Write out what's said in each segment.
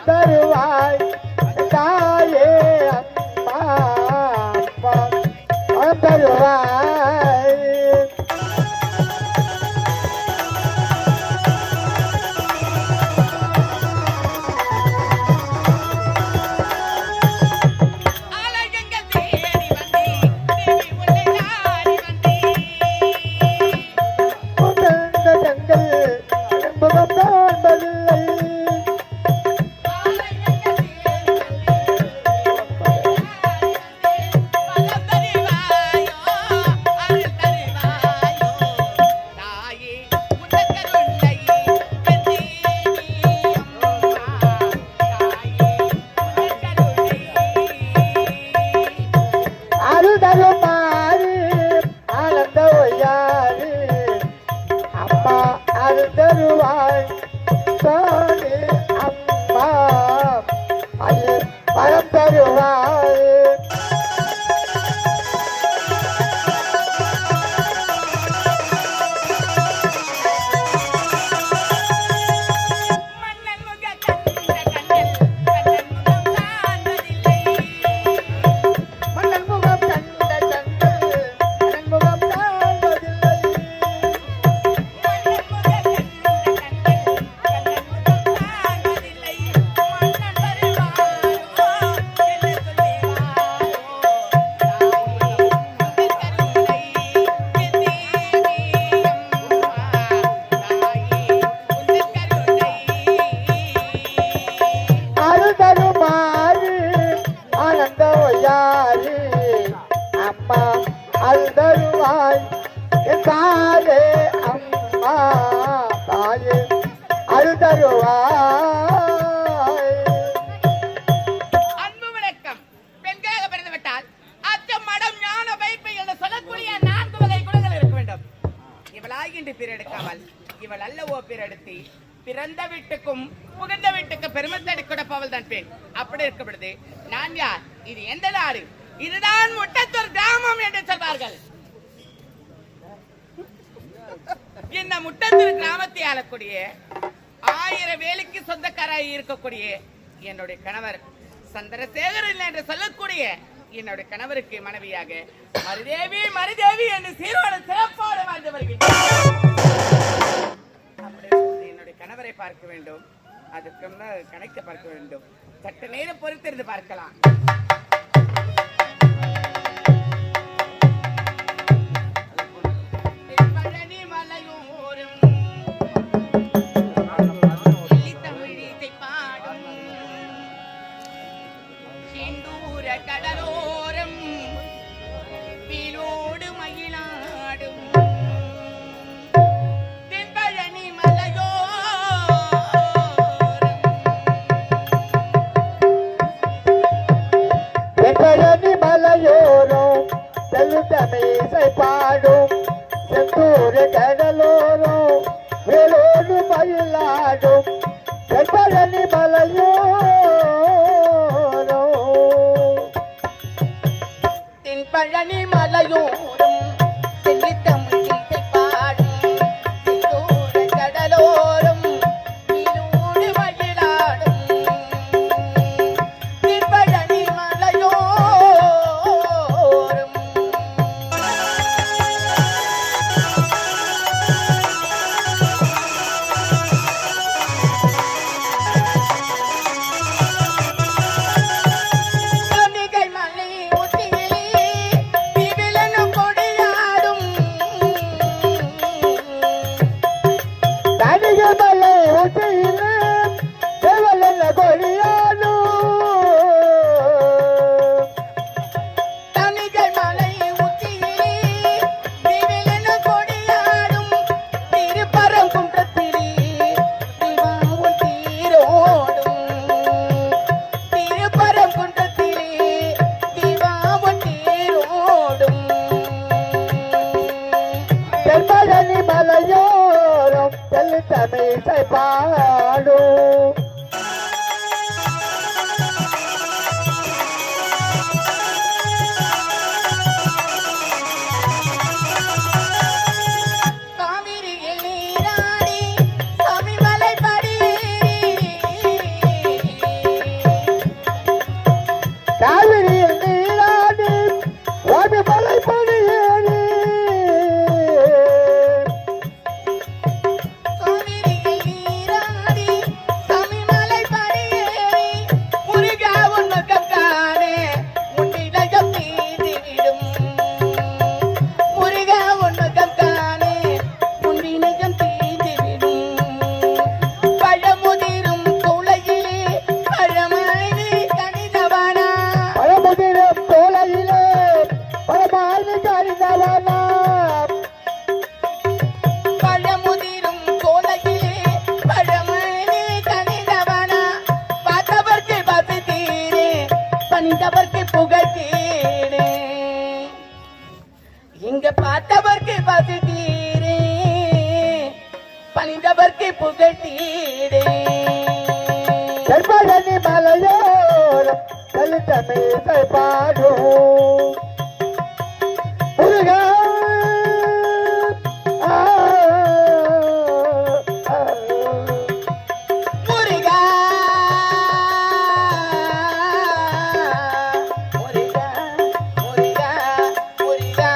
தருவாய் தாயே அம்மா அப்பா தருவாய் தருவாய் தானே அம்மா ஐயே பரம் தருவாய் தருவாய் தாயே அம்மா தாயே அது தருவாய். அன்பு வணக்கம். பெண்களாக பிறந்துவிட்டால் அச்சம் மடம் ஞான வைப்பு என்று சொல்லக்கூடிய 4 வகை குணங்கள் இருக்க வேண்டும். இவளாகின்ற பிறெடுக்காமல் இவள் அல்லவோ பிறெடுத்து பிறந்த வீட்டுக்கும் புகுந்த வீட்டுக்கு பெருமத்தடி கொடுப்பவள் தான் பெண். அப்படி இருக்கப்படுது நான் யார், இது எந்த நாடு, இதுதான் முட்டத்தூர் கிராமம் என்று சொல்வார்கள். இந்த முட்டத்தூர் கிராமத்தை ஆளக்கூடிய 1000 வேலைக்கு சொந்தக்காராய் இருக்கக்கூடிய என்னுடைய கணவர் சந்திரசேகரன் என்று சொல்லக்கூடிய என்னுடைய கணவருக்கு மனைவியாக மருதேவி மருதேவி என்று சீரோடு சிறப்பாடு வாழ்ந்து வருகின்றேன். என்னுடைய கணவரை பார்க்க வேண்டும், அதுக்கு கணக்கு பார்க்க வேண்டும். சற்று நேரம் பொறுத்திருந்து பார்க்கலாம். கடலோரம் வீலோடு மயிலாடும் தென்பழனி மலையோரம் செல்லுத்தமீசை பாடும் செந்தூர் கடலோரம் வேலோடு மயிலாடும் தென்பழனி பழனி மலையோடும் தென்னித்தமிழிசை பாடும் செந்தூர கடலோரம் வீலோடு மயிலாடும் தென்பழனி மலையோரம். பணிந்தவர்க்கு புகழ்த்தீரே இங்க பார்த்தவர்க்கு பசித்தீரே பணிந்தவர்க்கு புகழ்த்தீரே தென்பழனி மலையோரம் தலித்தமீசை பாடும் முருகா முருகா முருகா முருகா முருகா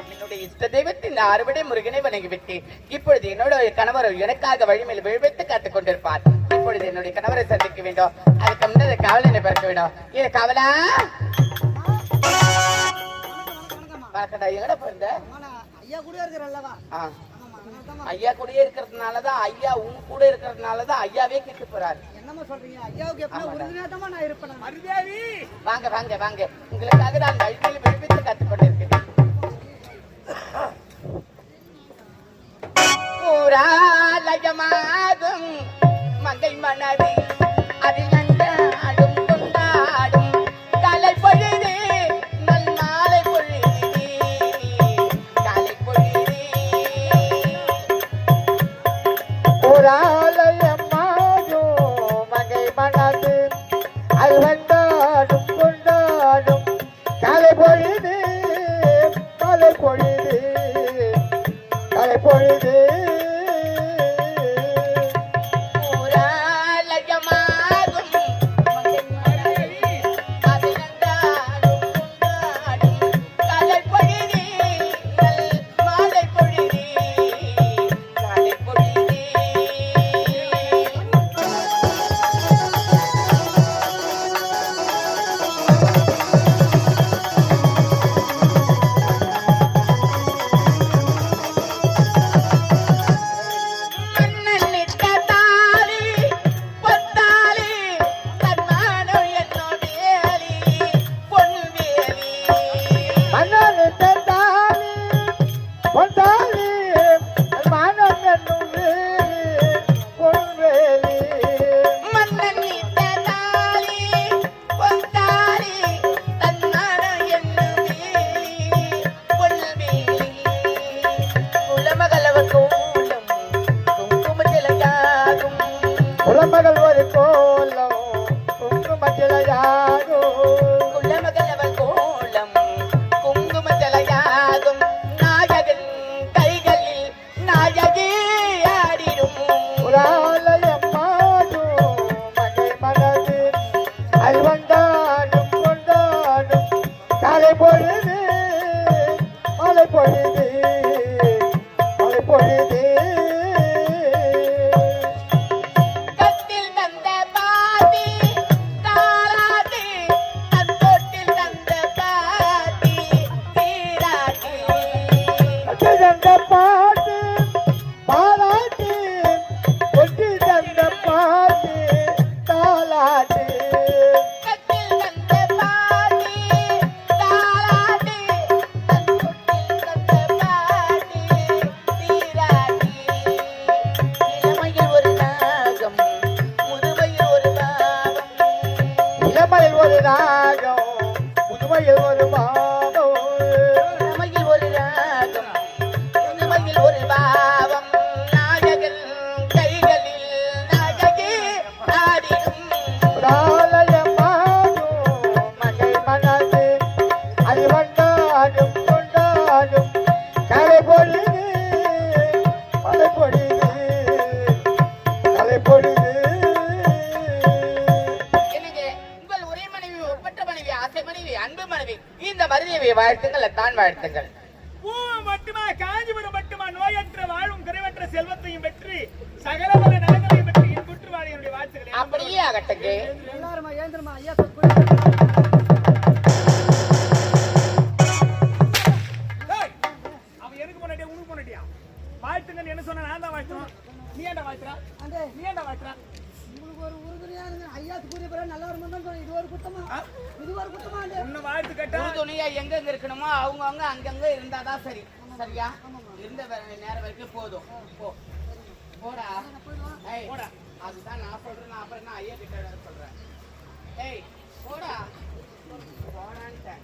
என்னுடைய இஷ்ட தெய்வத்தின் அறுவடை முருகனை வணங்கிவிட்டு இப்பொழுது என்னோட கணவர் எனக்காக வழிமையில் விழுவித்து காத்துக் கொண்டிருப்பார். இப்பொழுது என்னுடைய கணவரை சந்திக்க வேண்டும். அதுக்கு முன்னே காவலனை பார்க்க வேண்டும். ஏ காவலா வணக்கம்டா. எங்கடா பிறந்த? ஐயா கூட இருக்கிறல்லவா? ஆ. ஐயா கூடயே இருக்கிறதுனாலதான் ஐயா உங்க கூட இருக்கிறதுனாலதான் ஐயாவே கெட்டு போறாரு. என்னமா சொல்றீங்க? ஐயாவுக்கு எப்ப உறுதியாட்டமா நான் இருப்பேன். மருதேவி வாங்க வாங்க வாங்க, உங்களுக்காக நான் வழிமையில் விழுவித்து காத்துக் கொண்டிருக்கிறேன். பூராலயமாகும் மங்கை மனதி அதில் நண்டாடும் கொண்டாடும் காலை பொழுது நல் நாளை பொழுது காலை பொழுது புராலயமாடும் மகை மனது அது வந்தாடும் கொண்டாடும் காலை பொழுது காலை பொழுது காலை பொழுது மகள் ஒரு கோலம் குங்குமத்திலையாகும் குலமகளவள் கோலம் குங்குமத்தலையாகும் நாயகன் கைகளில் நாயகி ஆடிடும் புராலயமாடும் மகை மனது அது வந்தாடும் கொண்டாடும் காலை பொழுது மலை பொழுது மலை பொழுது பாட்டு பாராட்டு ஒட்டி தந்த பாட்டு தாலாட்டு இளமையில் ஒரு ராகம் புதுமையில் ஒரு பாவம் ஒரு பாவம் நாயகன் கைகளில் நாயகி ஆடிடும் புராலயமாடும் மகை மனது அது வந்தாடும் கொண்டாடும் கலை பொழுது மலை பொழுது கலை பொழுது எனவே உங்கள் ஒரே மனைவி ஒப்பற்ற மனைவி ஆசை மனைவி அன்பு மனைவி இந்த மருதேவி வாழ்த்துங்கள் தான் வாழ்த்துங்கள். மட்டுமா காஞ்சிபுரம் மட்டுமா நோயற்ற வாழும் குறைவற்ற செல்வத்தையும் பெற்று சகலவர நலங்களையும் பெற்று என் குற்றவாளிகளுடைய வாழ்த்துக்களை அப்படியே ஆகட்டுங்க. எல்லாருமா ஏந்திரமா ஐயா அவன் எனக்கு போனட்டியா உனக்கு போனட்டியா வாழ்த்துங்கன்னு என்ன சொன்ன நான் தான் வாழ்த்துறோம். நீ ஏன்டா வாழ்த்துறா? நீ ஏன்டா வாழ்த்துறா? உங்களுக்கு ஒரு உறுதுணையா இருக்கு ஐயா கூறிய பிறகு நல்லா இருக்கும் தான் இது ஒரு குத்தமா உன்னை வாழ்த்து கேட்டா துணியா எங்க இருக்கணுமோ அவங்க அங்கங்க இருந்தாதான் சரி. சரியா இருந்த நேரம் வரைக்கும் போதும். போடா. அதுதான் நான் சொல்றேன். அப்புறம் என்ன ஐயா கிட்ட சொல்றேன். ஏய் போடா போடான்ட்டேன்.